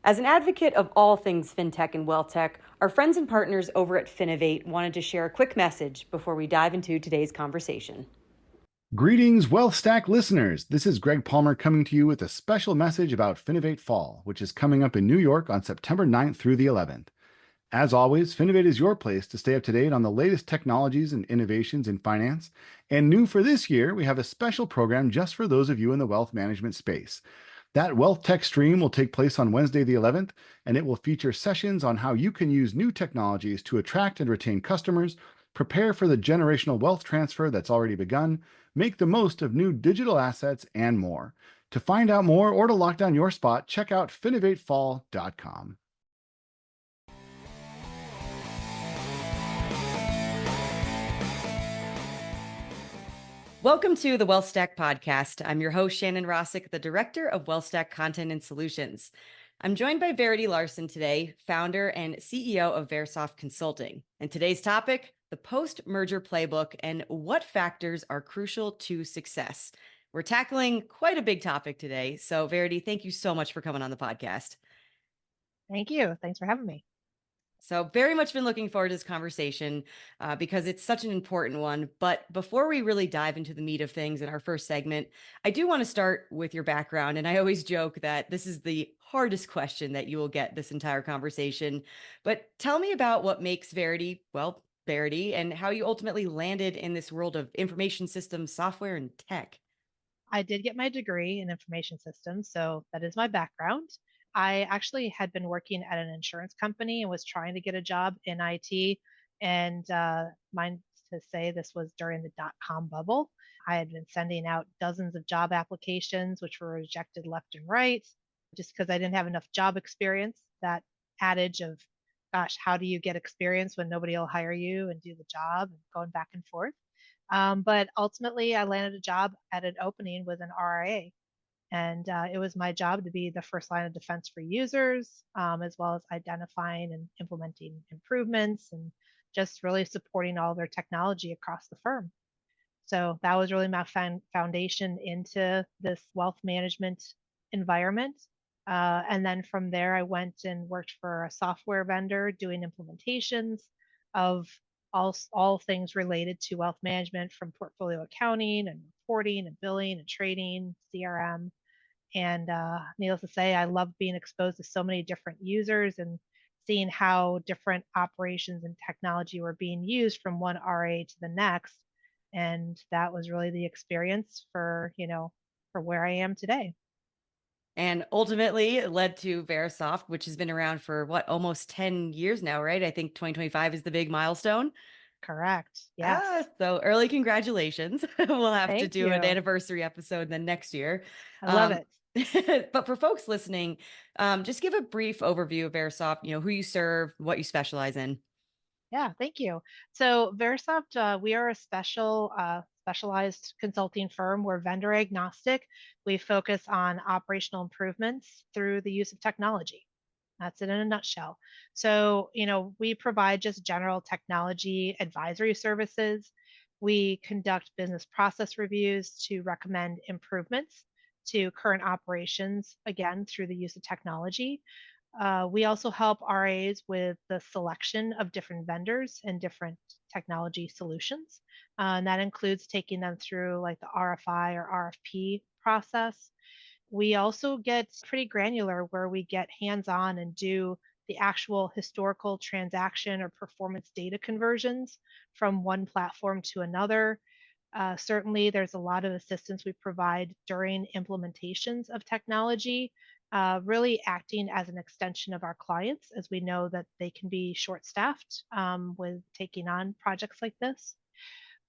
As an advocate of all things fintech and wealth tech, our friends and partners over at Finovate wanted to share a quick message before we dive into today's conversation. Greetings, WealthStack listeners. This is Greg Palmer coming to you with a special message about Finovate Fall, which is coming up in New York on September 9th through the 11th. As always, Finovate is your place to stay up to date on the latest technologies and innovations in finance. And new for this year, we have a special program just for those of you in the wealth management space. That WealthTech stream will take place on Wednesday the 11th, and it will feature sessions on how you can use new technologies to attract and retain customers, prepare for the generational wealth transfer that's already begun, make the most of new digital assets, and more. To find out more or to lock down your spot, check out finovatefall.com. Welcome to the WealthStack podcast. I'm your host, Shannon Rosic, the director of WealthStack Content and Solutions. I'm joined by Verity Larsen today, founder and CEO of Versoft Consulting. And today's topic, the post-merger playbook and what factors are crucial to success. We're tackling quite a big topic today. So Verity, thank you so much for coming on the podcast. Thank you. Thanks for having me. So very much been looking forward to this conversation because it's such an important one. But before we really dive into the meat of things in our first segment, I do want to start with your background. And I always joke that this is the hardest question that you will get this entire conversation. But tell me about what makes Verity, well, Verity, and how you ultimately landed in this world of information systems, software, and tech. I did get my degree in information systems, so that is my background. I actually had been working at an insurance company and was trying to get a job in IT. And mind to say, this was during the dot-com bubble. I had been sending out dozens of job applications, which were rejected left and right, just because I didn't have enough job experience. That adage of, gosh, how do you get experience when nobody will hire you and do the job, and going back and forth. But ultimately, I landed a job at an opening with an RIA. And it was my job to be the first line of defense for users, as well as identifying and implementing improvements and just really supporting all their technology across the firm. So that was really my foundation into this wealth management environment. And then from there, I went and worked for a software vendor doing implementations of all things related to wealth management, from portfolio accounting and reporting and billing and trading, CRM. And needless to say, I love being exposed to so many different users and seeing how different operations and technology were being used from one RA to the next. And that was really the experience for where I am today. And ultimately it led to Versoft, which has been around for almost 10 years now, right? I think 2025 is the big milestone. Correct. Yes. So early congratulations. We'll have to Thank do an you. anniversary episode then next year. I love it. But for folks listening, just give a brief overview of Versoft, who you serve, what you specialize in. Yeah, thank you. So Versoft, we are a specialized consulting firm. We're vendor agnostic. We focus on operational improvements through the use of technology. That's it in a nutshell. So, we provide just general technology advisory services. We conduct business process reviews to recommend improvements to current operations, again, through the use of technology. We also help RAs with the selection of different vendors and different technology solutions. And that includes taking them through like the RFI or RFP process. We also get pretty granular where we get hands-on and do the actual historical transaction or performance data conversions from one platform to another. Certainly, there's a lot of assistance we provide during implementations of technology, really acting as an extension of our clients, as we know that they can be short-staffed with taking on projects like this.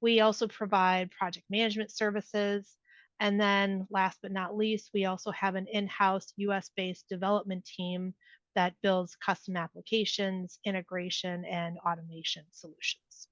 We also provide project management services. And then last but not least, we also have an in-house US-based development team that builds custom applications, integration, and automation solutions.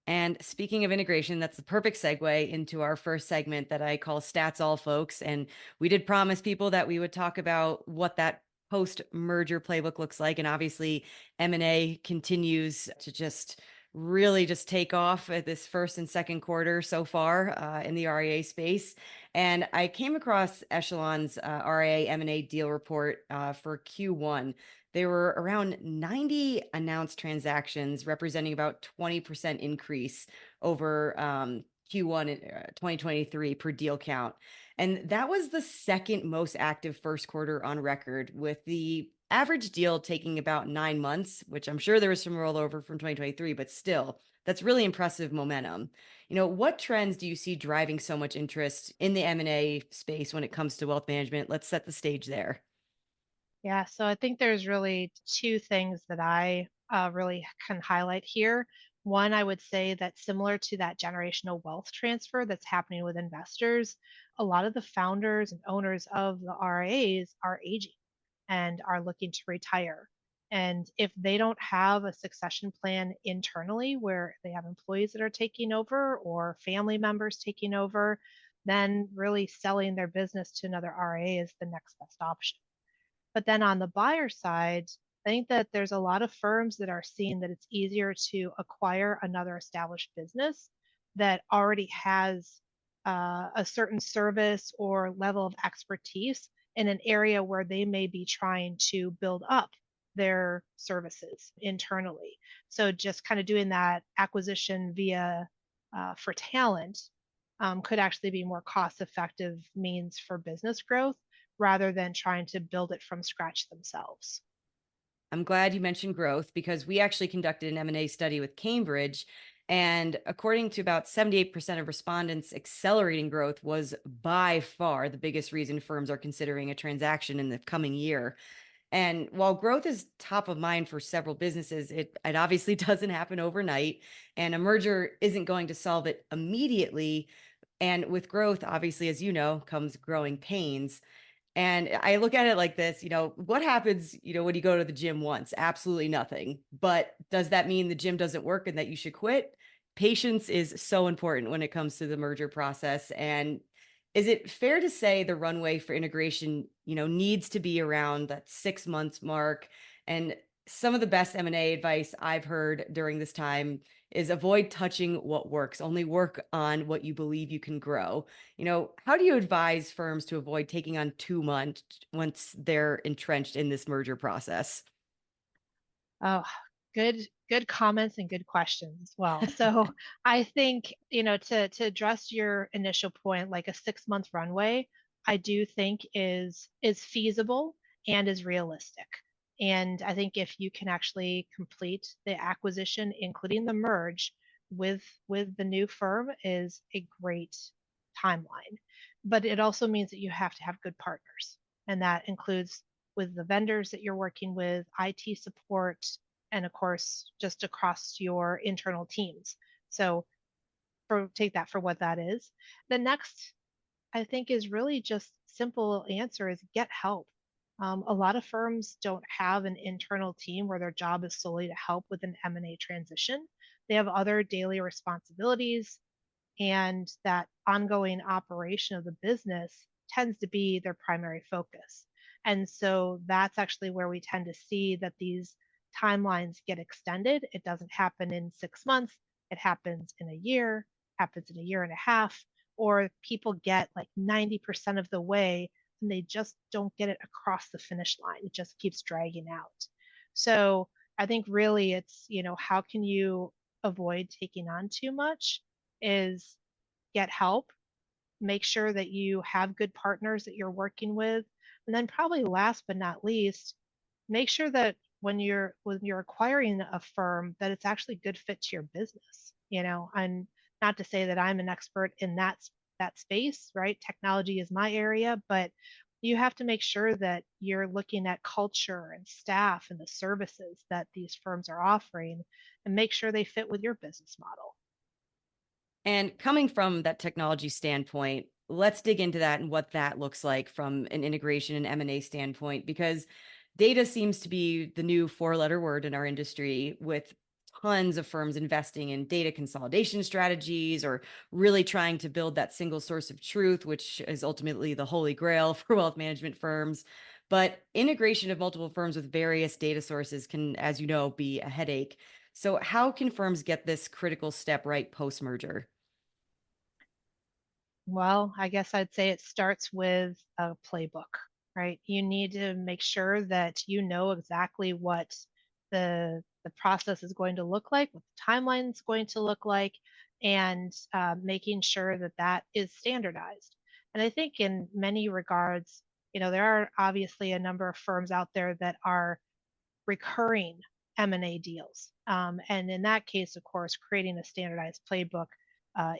And speaking of integration, that's the perfect segue into our first segment that I call Stats All Folks. And we did promise people that we would talk about what that post-merger playbook looks like. And obviously, M&A continues to just really just take off at this first and second quarter so far in the RIA space. And I came across Echelon's RIA M&A deal report for Q1. There were around 90 announced transactions, representing about 20% increase over Q1 2023 per deal count. And that was the second most active first quarter on record, with the average deal taking about 9 months, which I'm sure there was some rollover from 2023, but still, that's really impressive momentum. What trends do you see driving so much interest in the M&A space when it comes to wealth management? Let's set the stage there. Yeah, so I think there's really two things that I really can highlight here. One, I would say that similar to that generational wealth transfer that's happening with investors, a lot of the founders and owners of the RIAs are aging and are looking to retire. And if they don't have a succession plan internally where they have employees that are taking over or family members taking over, then really selling their business to another RIA is the next best option. But then on the buyer side, I think that there's a lot of firms that are seeing that it's easier to acquire another established business that already has a certain service or level of expertise in an area where they may be trying to build up their services internally. So just kind of doing that acquisition via for talent could actually be more cost effective means for business growth rather than trying to build it from scratch themselves. I'm glad you mentioned growth, because we actually conducted an M&A study with Cambridge. And according to about 78% of respondents, accelerating growth was by far the biggest reason firms are considering a transaction in the coming year. And while growth is top of mind for several businesses, it obviously doesn't happen overnight, and a merger isn't going to solve it immediately. And with growth, obviously, as you know, comes growing pains. And I look at it like this, what happens, when you go to the gym once? Absolutely nothing. But does that mean the gym doesn't work and that you should quit? Patience is so important when it comes to the merger process. And is it fair to say the runway for integration, needs to be around that 6 months mark? And some of the best M&A advice I've heard during this time is avoid touching what works, only work on what you believe you can grow. How do you advise firms to avoid taking on too much once they're entrenched in this merger process? Oh, good comments and good questions as well. So I think, to address your initial point, like a 6 month runway, I do think is feasible and is realistic. And I think if you can actually complete the acquisition, including the merge with the new firm, is a great timeline. But it also means that you have to have good partners. And that includes with the vendors that you're working with, IT support, and of course, just across your internal teams. So take that for what that is. The next, I think, is really just simple answer is get help. A lot of firms don't have an internal team where their job is solely to help with an M&A transition. They have other daily responsibilities, and that ongoing operation of the business tends to be their primary focus. And so that's actually where we tend to see that these timelines get extended. It doesn't happen in 6 months, it happens in a year, happens in a year and a half, or people get like 90% of the way and they just don't get it across the finish line. It just keeps dragging out. So I think really it's, how can you avoid taking on too much is get help, make sure that you have good partners that you're working with, and then probably last but not least, make sure that when you're acquiring a firm that it's actually a good fit to your business, and not to say that I'm an expert in that space, right? Technology is my area, but you have to make sure that you're looking at culture and staff and the services that these firms are offering and make sure they fit with your business model. And coming from that technology standpoint, let's dig into that and what that looks like from an integration and M&A standpoint, because data seems to be the new four-letter word in our industry, with tons of firms investing in data consolidation strategies or really trying to build that single source of truth, which is ultimately the holy grail for wealth management firms. But integration of multiple firms with various data sources can, as you know, be a headache. So how can firms get this critical step right post-merger? Well, I guess I'd say it starts with a playbook, right? You need to make sure that you know exactly what the process is going to look like, what the timeline is going to look like, and making sure that that is standardized. And I think in many regards, there are obviously a number of firms out there that are recurring M&A deals. And in that case, of course, creating a standardized playbook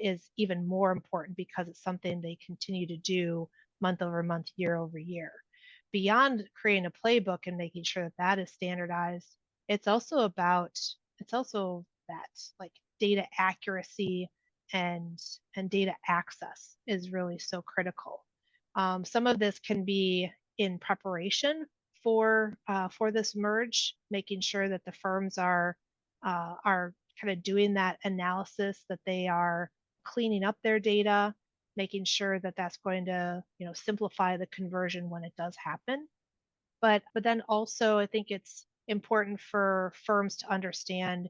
is even more important because it's something they continue to do month over month, year over year. Beyond creating a playbook and making sure that that is standardized, it's also about it's also that like data accuracy and data access is really so critical. Some of this can be in preparation for this merge, making sure that the firms are kind of doing that analysis, that they are cleaning up their data, making sure that that's going to simplify the conversion when it does happen. But then also, I think it's important for firms to understand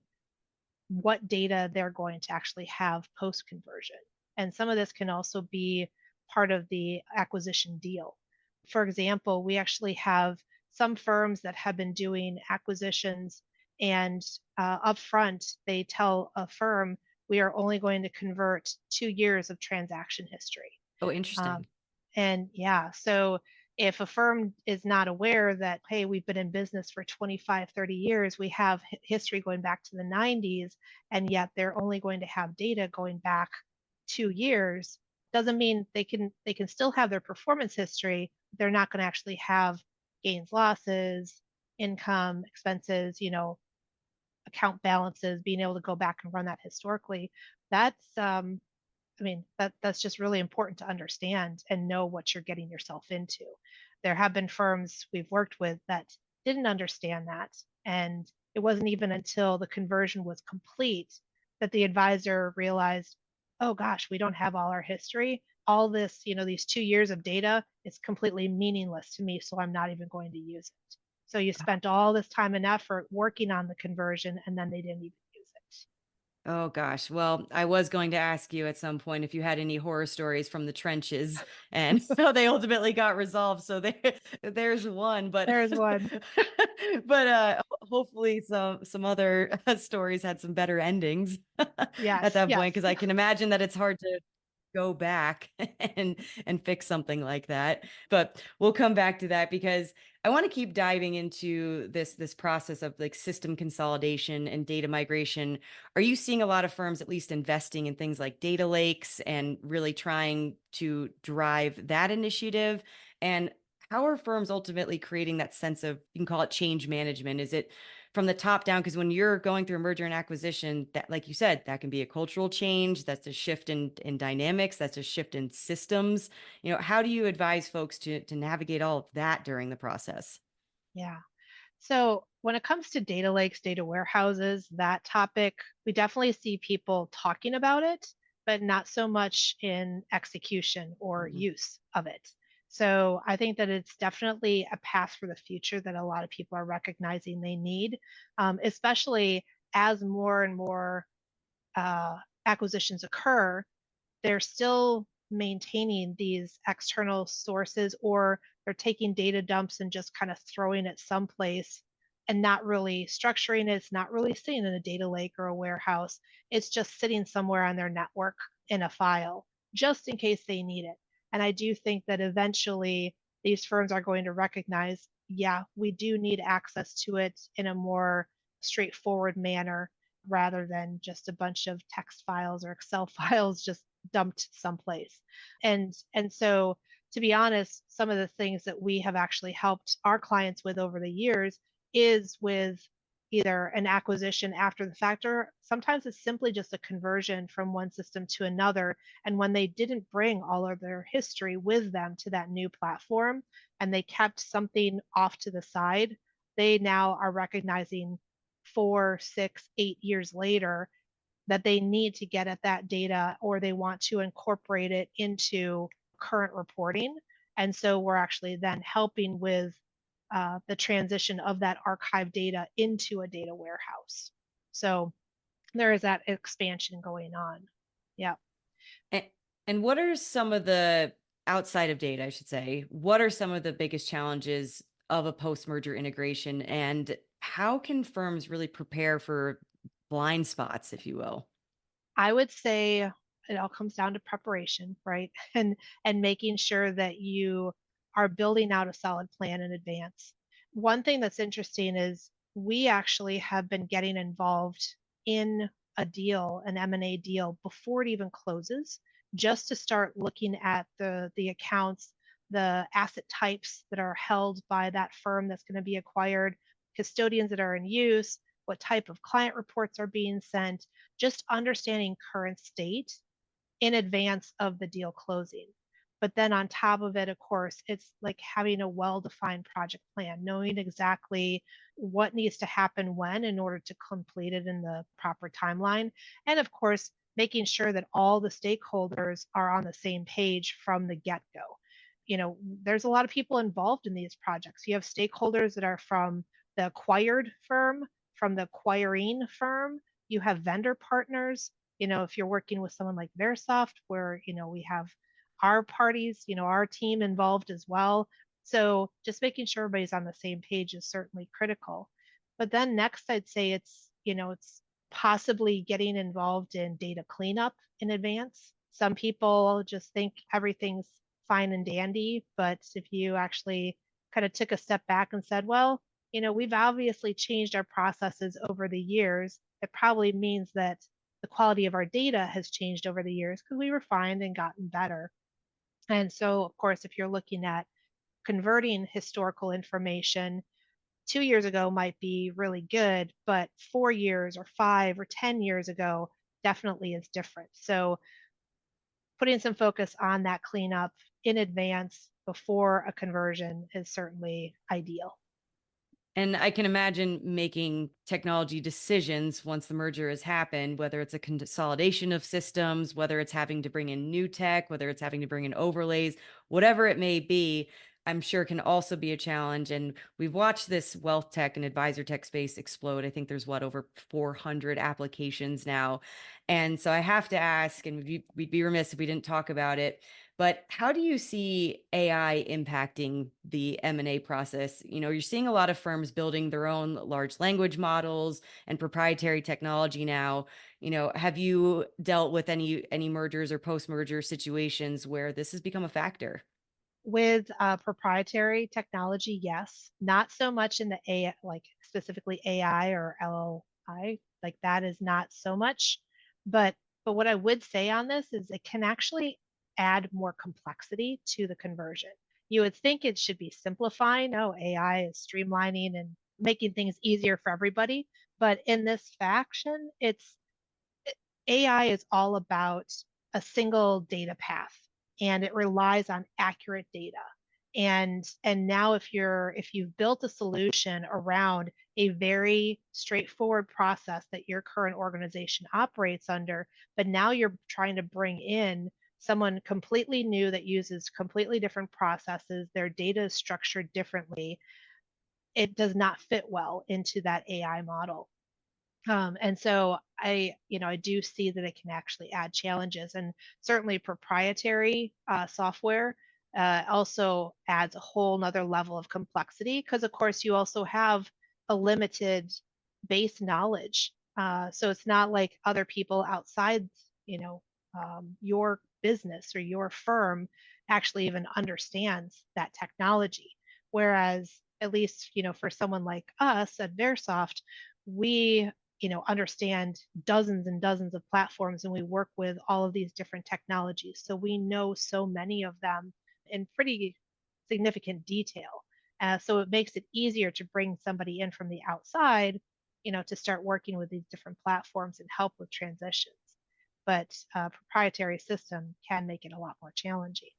what data they're going to actually have post conversion. And some of this can also be part of the acquisition deal. For example, we actually have some firms that have been doing acquisitions, and upfront, they tell a firm, we are only going to convert 2 years of transaction history. Oh, Um, interesting. and yeah, so if a firm is not aware that, hey, we've been in business for 25, 30 years, we have history going back to the 90s, and yet they're only going to have data going back 2 years, doesn't mean they can still have their performance history. They're not going to actually have gains, losses, income, expenses, account balances, being able to go back and run that historically. That's just really important to understand and know what you're getting yourself into. There have been firms we've worked with that didn't understand that. And it wasn't even until the conversion was complete that the advisor realized, oh gosh, we don't have all our history. All this, these 2 years of data is completely meaningless to me. So I'm not even going to use it. So you spent all this time and effort working on the conversion, and then they didn't even use it. Oh gosh. Well, I was going to ask you at some point if you had any horror stories from the trenches and how they ultimately got resolved. So there's one, but There's one. hopefully some other stories had some better endings at Yes, that point, yes. because I can imagine that it's hard to go back and fix something like that. But we'll come back to that because I want to keep diving into this process of like system consolidation and data migration. Are you seeing a lot of firms at least investing in things like data lakes and really trying to drive that initiative? And how are firms ultimately creating that sense of, you can call it change management? Is it from the top down? Because when you're going through a merger and acquisition, that, like you said, that can be a cultural change. That's a shift in dynamics. That's a shift in systems. How do you advise folks to navigate all of that during the process? Yeah. So when it comes to data lakes, data warehouses, that topic, we definitely see people talking about it, but not so much in execution or Mhm. use of it. So I think that it's definitely a path for the future that a lot of people are recognizing they need, especially as more and more uh, acquisitions occur. They're still maintaining these external sources, or they're taking data dumps and just kind of throwing it someplace and not really structuring it. It's not really sitting in a data lake or a warehouse. It's just sitting somewhere on their network in a file just in case they need it. And I do think that eventually these firms are going to recognize, yeah, we do need access to it in a more straightforward manner rather than just a bunch of text files or Excel files just dumped someplace. And so to be honest, some of the things that we have actually helped our clients with over the years is with either an acquisition after the fact, or sometimes it's simply just a conversion from one system to another. And when they didn't bring all of their history with them to that new platform and they kept something off to the side, they now are recognizing 4, 6, 8 years later that they need to get at that data, or they want to incorporate it into current reporting. And so we're actually then helping with the transition of that archive data into a data warehouse. So there is that expansion going on. Yeah. And, and what are some of the outside of data, I should say, what are some of the biggest challenges of a post-merger integration, and how can firms really prepare for blind spots, if you will? I would say it all comes down to preparation, right? And making sure that you are building out a solid plan in advance. One thing that's interesting is we actually have been getting involved in a deal, an M&A deal before it even closes, just to start looking at the accounts, the asset types that are held by that firm that's going to be acquired, custodians that are in use, what type of client reports are being sent, just understanding current state in advance of the deal closing. But then on top of it, of course, it's like having a well defined project plan, knowing exactly what needs to happen when in order to complete it in the proper timeline. And of course, making sure that all the stakeholders are on the same page from the get go. There's a lot of people involved in these projects. You have stakeholders that are from the acquired firm, from the acquiring firm, you have vendor partners. If you're working with someone like Versoft, where, we have our parties, our team involved as well. So just making sure everybody's on the same page is certainly critical. But then next, I'd say it's possibly getting involved in data cleanup in advance. Some people just think everything's fine and dandy, but if you actually kind of took a step back and said, well, we've obviously changed our processes over the years. It probably means that the quality of our data has changed over the years because we refined and gotten better. And so, of course, if you're looking at converting historical information, 2 years ago might be really good, but 4 years or 5 or 10 years ago definitely is different. So, putting some focus on that cleanup in advance before a conversion is certainly ideal. And I can imagine making technology decisions once the merger has happened, whether it's a consolidation of systems, whether it's having to bring in new tech, whether it's having to bring in overlays, whatever it may be, I'm sure can also be a challenge. And we've watched this wealth tech and advisor tech space explode. I think there's over 400 applications now. And so I have to ask, and we'd be remiss if we didn't talk about it, but how do you see AI impacting the M&A process? You're seeing a lot of firms building their own large language models and proprietary technology now. Have you dealt with any mergers or post-merger situations where this has become a factor? With proprietary technology, yes, not so much in the AI, like specifically AI or LLI, like that is not so much. But what I would say on this is it can actually add more complexity to the conversion. You would think it should be simplifying. Oh, AI is streamlining and making things easier for everybody. But in this faction, AI is all about a single data path, and it relies on accurate data. And now if you've built a solution around a very straightforward process that your current organization operates under, but now you're trying to bring in someone completely new that uses completely different processes, their data is structured differently, it does not fit well into that AI model. And so I do see that it can actually add challenges, and certainly proprietary software also adds a whole nother level of complexity because, of course, you also have a limited base knowledge. So it's not like other people outside, your business or your firm actually even understands that technology. Whereas, at least, for someone like us at Versoft, we understand dozens and dozens of platforms, and we work with all of these different technologies, so we know so many of them in pretty significant detail. So it makes it easier to bring somebody in from the outside, to start working with these different platforms and help with transitions. But proprietary system can make it a lot more challenging.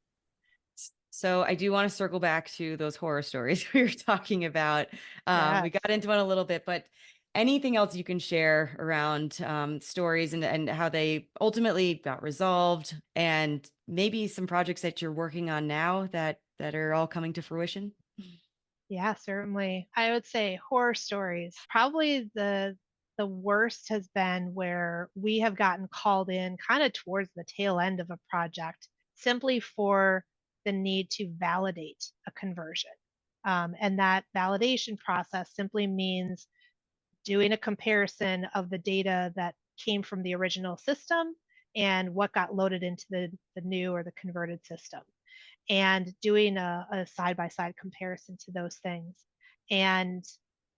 So I do want to circle back to those horror stories we were talking about. We Yes. got into one a little bit, but anything else you can share around stories and how they ultimately got resolved, and maybe some projects that you're working on now that are all coming to fruition? Yeah, certainly. I would say horror stories. Probably the the worst has been where we have gotten called in kind of towards the tail end of a project simply for the need to validate a conversion. And that validation process simply means doing a comparison of the data that came from the original system and what got loaded into the new or the converted system, and doing a side-by-side comparison to those things, and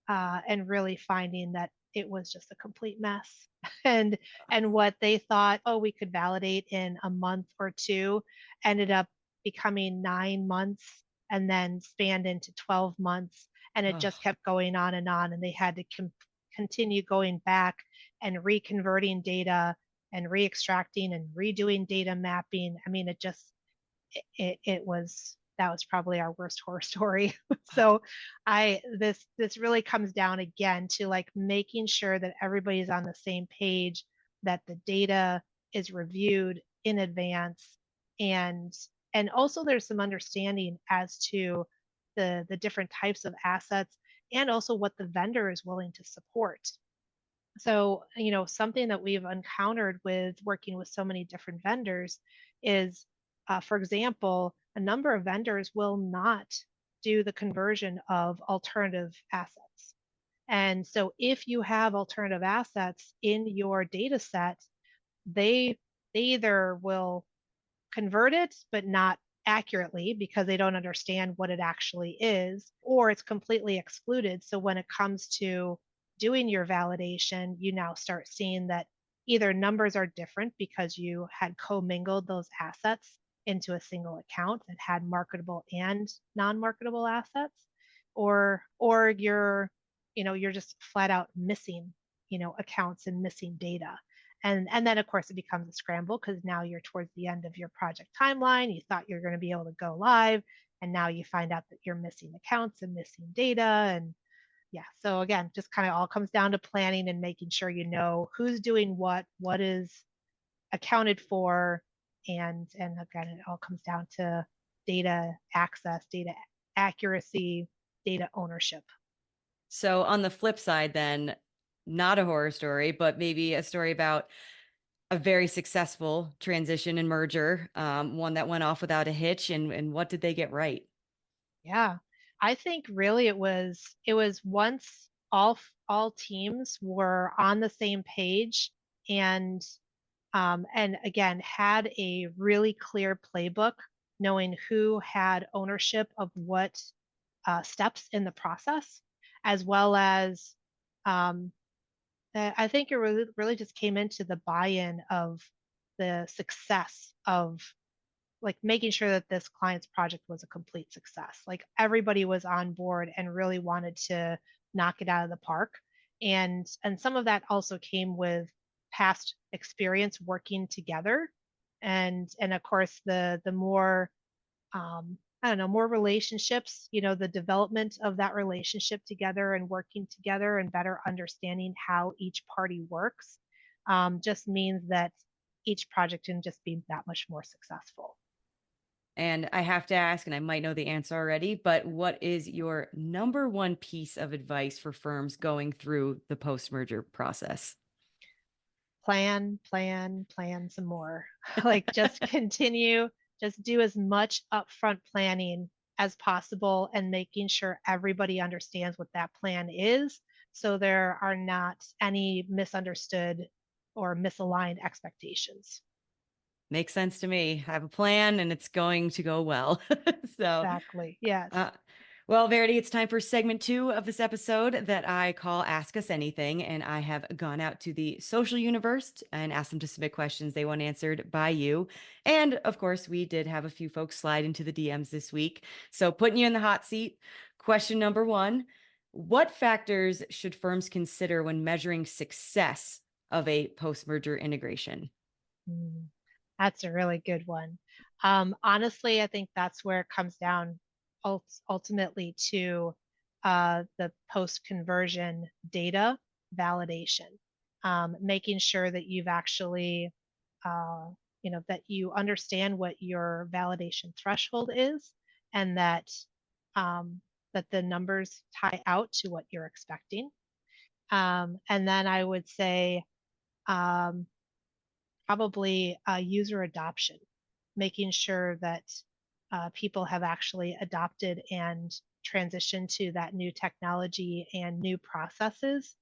and really finding that it was just a complete mess. and and what they thought, oh, we could validate in a month or two, ended up becoming 9 months, and then spanned into 12 months, and it just Oh, kept going on, and they had to continue going back and reconverting data and re-extracting and redoing data mapping. I mean, it was, that was probably our worst horror story. So this really comes down again to like making sure that everybody's on the same page, that the data is reviewed in advance, and and also there's some understanding as to the different types of assets, and also what the vendor is willing to support. So, something that we've encountered with working with so many different vendors is, for example, a number of vendors will not do the conversion of alternative assets. And so, if you have alternative assets in your data set, they either will convert it, but not accurately because they don't understand what it actually is, or it's completely excluded. So when it comes to doing your validation, you now start seeing that either numbers are different because you had commingled those assets into a single account that had marketable and non-marketable assets, or you're just flat out missing, accounts and missing data. And then of course it becomes a scramble because now you're towards the end of your project timeline. You thought you're going to be able to go live, and now you find out that you're missing accounts and missing data. And yeah, so again, just kind of all comes down to planning and making sure you know who's doing what is accounted for, and again, it all comes down to data access, data accuracy, data ownership. so on the flip side, then, not a horror story, but maybe a story about a very successful transition and merger, one that went off without a hitch. And what did they get right? Yeah. I think really it was once all teams were on the same page, and and again had a really clear playbook, knowing who had ownership of what steps in the process, as well as um, I think it really just came into the buy-in of the success of like making sure that this client's project was a complete success. Like everybody was on board and really wanted to knock it out of the park. And some of that also came with past experience working together. And of course the more I don't know, more relationships, the development of that relationship together and working together and better understanding how each party works, just means that each project can just be that much more successful. And I have to ask, and I might know the answer already, but what is your number one piece of advice for firms going through the post merger process? Plan some more. Like just continue, just do as much upfront planning as possible and making sure everybody understands what that plan is, so there are not any misunderstood or misaligned expectations. Makes sense to me. I have a plan and it's going to go well. So, Exactly. Yes. uh, well, Verity, it's time for segment 2 of this episode that I call Ask Us Anything. And I have gone out to the social universe and asked them to submit questions they want answered by you. And of course, we did have a few folks slide into the DMs this week. So, putting you in the hot seat, question number 1: what factors should firms consider when measuring success of a post merger integration? Mm, that's a really good one. Honestly, I think that's where it comes down ultimately to the post conversion data validation, making sure that you've actually, uh, that you understand what your validation threshold is, and that um, that the numbers tie out to what you're expecting. And then I would say um, probably user adoption, making sure that people have actually adopted and transitioned to that new technology and new processes.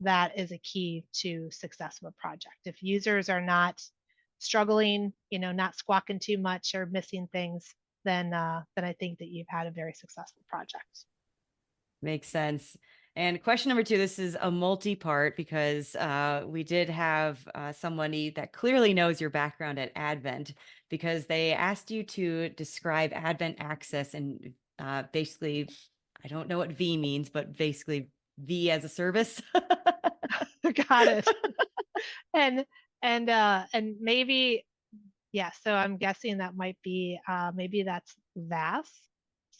That is a key to success of a project. If users are not struggling, not squawking too much or missing things, then I think that you've had a very successful project. Makes sense. And question number two, this is a multi-part because we did have somebody that clearly knows your background at Advent because they asked you to describe Advent Access and basically, I don't know what V means, but basically V as a service. Got it. And and maybe yeah, so I'm guessing that might be maybe that's VAS.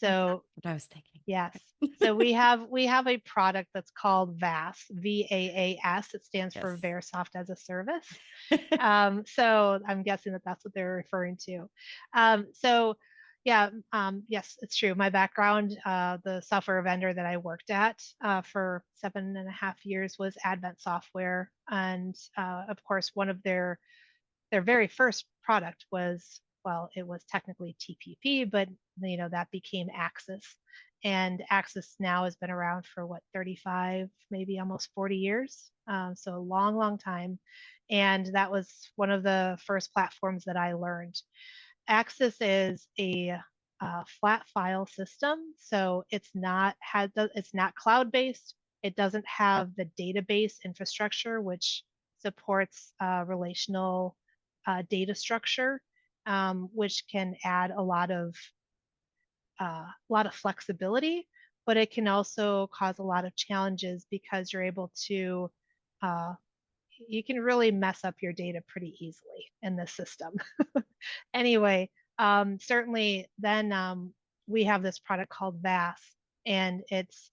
That's So what I was thinking. yes. So we have a product that's called VAS, VAAS. It stands for Yes. Versoft as a Service. So I'm guessing that that's what they're referring to. So yeah, yes, it's true. My background, the software vendor that I worked at for 7.5 years was Advent Software, and of course, one of their very first product was, well, it was technically TPP, but that became Axis. And Axis now has been around for what, 35, maybe almost 40 years. So a long, long time. And that was one of the first platforms that I learned. Axis is a flat file system, so it's not cloud based. It doesn't have the database infrastructure, which supports relational data structure, which can add a lot of flexibility, but it can also cause a lot of challenges because you're able to uh, you can really mess up your data pretty easily in this system. Anyway, certainly then we have this product called VAS, and it's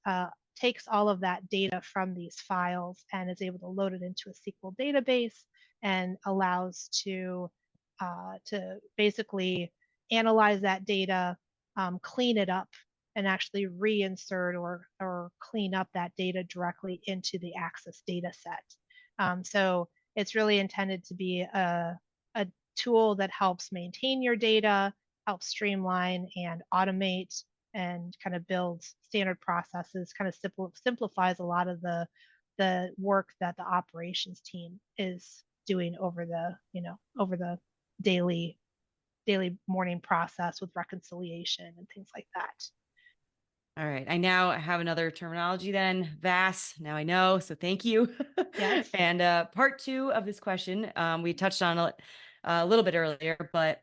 takes all of that data from these files and is able to load it into a SQL database and allows to basically analyze that data, clean it up, and actually reinsert or clean up that data directly into the Access data set. So it's really intended to be a tool that helps maintain your data, helps streamline and automate and kind of builds standard processes, kind of simplifies a lot of the work that the operations team is doing over the daily morning process with reconciliation and things like that. All right. I now have another terminology then, VAS. Now I know. So thank you. Yes. And part two of this question, we touched on it a little bit earlier, but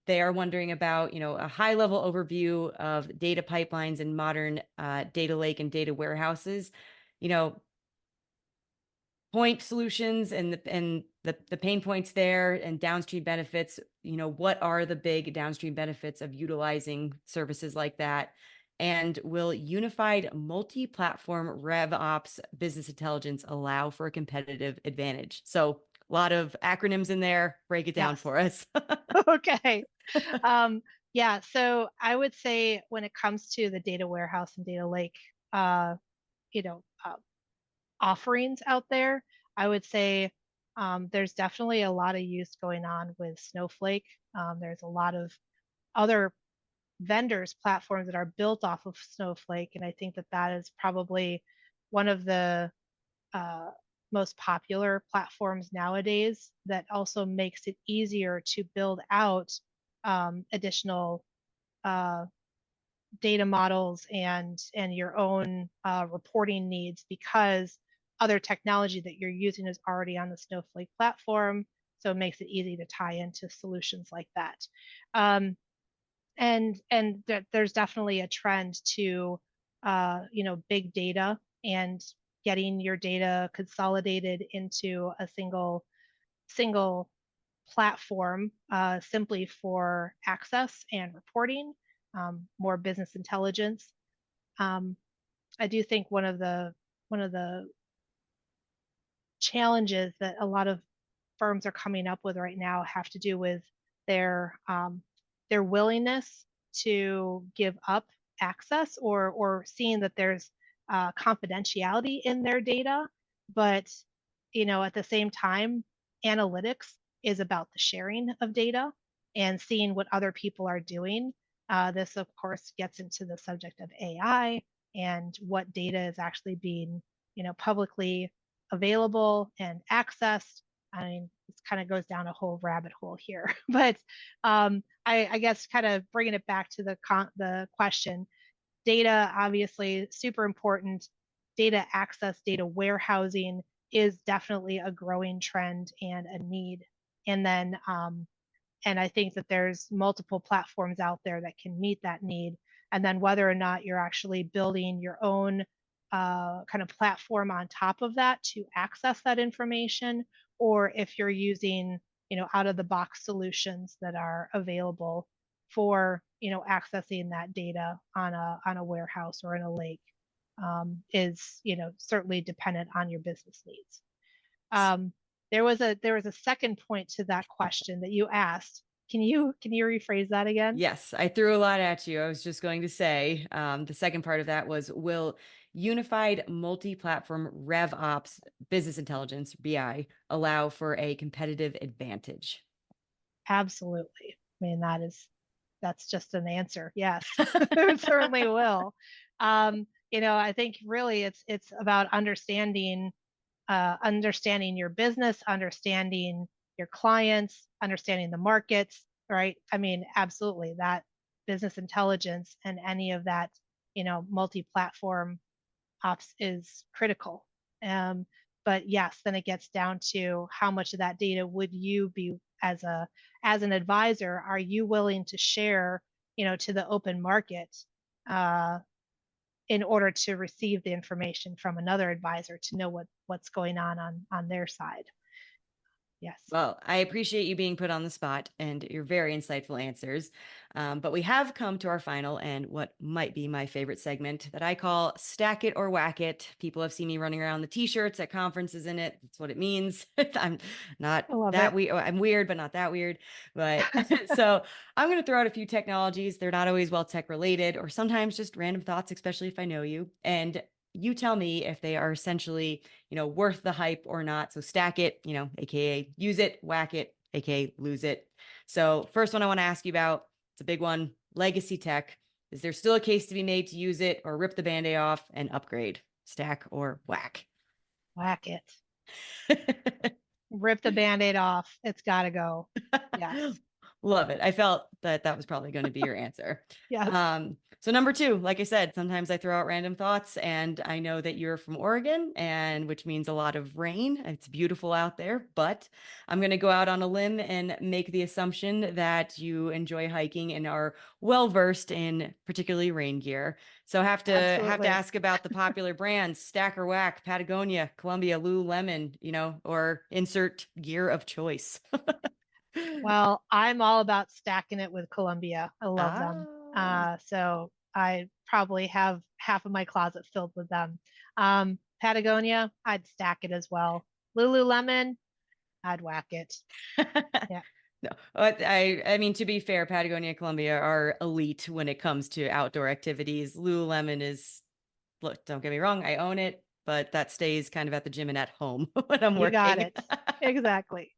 they are wondering about, a high level overview of data pipelines and modern data lake and data warehouses, you know, point solutions and the pain points there and downstream benefits. What are the big downstream benefits of utilizing services like that? And will unified multi-platform RevOps business intelligence allow for a competitive advantage? So a lot of acronyms in there. Break it down Yes. for us. Okay. Yeah, so I would say when it comes to the data warehouse and data lake, uh, you know, uh, offerings out there, I would say there's definitely a lot of use going on with Snowflake. There's a lot of other vendors, platforms that are built off of Snowflake, and I think that that is probably one of the uh, most popular platforms nowadays that also makes it easier to build out additional uh, data models and your own reporting needs because other technology that you're using is already on the Snowflake platform. So it makes it easy to tie into solutions like that. And there's definitely a trend to big data and getting your data consolidated into a single platform simply for access and reporting, more business intelligence. um, I do think one of the challenges that a lot of firms are coming up with right now have to do with their willingness to give up access or seeing that there's confidentiality in their data, but at the same time, analytics is about the sharing of data and seeing what other people are doing. This, of course, gets into the subject of AI and what data is actually being, publicly available and accessed. I mean, this kind of goes down a whole rabbit hole here, but I guess kind of bringing it back to the question, data obviously super important. Data access, data warehousing is definitely a growing trend and a need. And then, and I think that there's multiple platforms out there that can meet that need. And then whether or not you're actually building your own kind of platform on top of that to access that information, or if you're using, out of the box solutions that are available for, accessing that data on a warehouse or in a lake, is, certainly dependent on your business needs. There was a second point to that question that you asked. Can you rephrase that again? Yes, I threw a lot at you. I was just going to say, the second part of that was, will unified multi-platform RevOps business intelligence, BI, allow for a competitive advantage? Absolutely. I mean, that's just an answer. Yes, it certainly will. I think really it's about understanding your business, understanding your clients, understanding the markets, right? I mean, absolutely, that business intelligence and any of that, multi-platform ops is critical. But yes, then it gets down to how much of that data would you be, as an advisor, are you willing to share, to the open market, in order to receive the information from another advisor to know what's going on their side. Yes. Well, I appreciate you being put on the spot and your very insightful answers. But we have come to our final and what might be my favorite segment that I call Stack It or Whack It. People have seen me running around the t-shirts at conferences in it. That's what it means. I'm not that weird. I'm weird, but not that weird. But so I'm going to throw out a few technologies. They're not always WealthTech related, or sometimes just random thoughts, especially if I know you. And you tell me if they are essentially, worth the hype or not. So stack it, AKA use it, whack it, AKA lose it. So first one I want to ask you about, it's a big one, legacy tech. Is there still a case to be made to use it or rip the Band-Aid off and upgrade? Stack or whack? Whack it. Rip the Band-Aid off. It's got to go. Yes. Love it. I felt that was probably going to be your answer. Yes. So number two, like I said, sometimes I throw out random thoughts, and I know that you're from Oregon, and which means a lot of rain. It's beautiful out there, but I'm going to go out on a limb and make the assumption that you enjoy hiking and are well versed in particularly rain gear. So have to ask about the popular brands: Stack or Whack, Patagonia, Columbia, Lululemon, or insert gear of choice. Well, I'm all about stacking it with Columbia. I love them. So I probably have half of my closet filled with them. Patagonia, I'd stack it as well. Lululemon, I'd whack it. Yeah. No, I mean, to be fair, Patagonia and Columbia are elite when it comes to outdoor activities. Lululemon is, look, don't get me wrong, I own it, but that stays kind of at the gym and at home when I'm working. You got it. Exactly.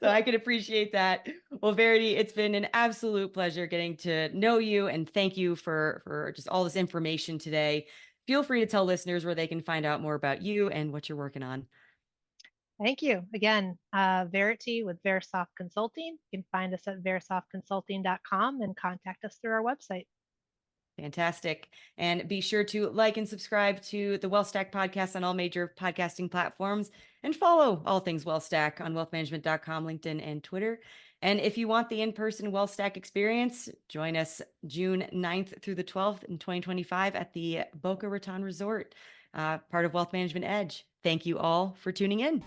So I can appreciate that. Well, Verity, it's been an absolute pleasure getting to know you, and thank you for just all this information today. Feel free to tell listeners where they can find out more about you and what you're working on. Thank you. Again, Verity with Versoft Consulting. You can find us at versoftconsulting.com and contact us through our website. Fantastic. And be sure to like and subscribe to the WealthStack podcast on all major podcasting platforms, and follow all things WealthStack on wealthmanagement.com, LinkedIn, and Twitter. And if you want the in-person WealthStack experience, join us June 9th through the 12th in 2025 at the Boca Raton Resort, part of Wealth Management Edge. Thank you all for tuning in.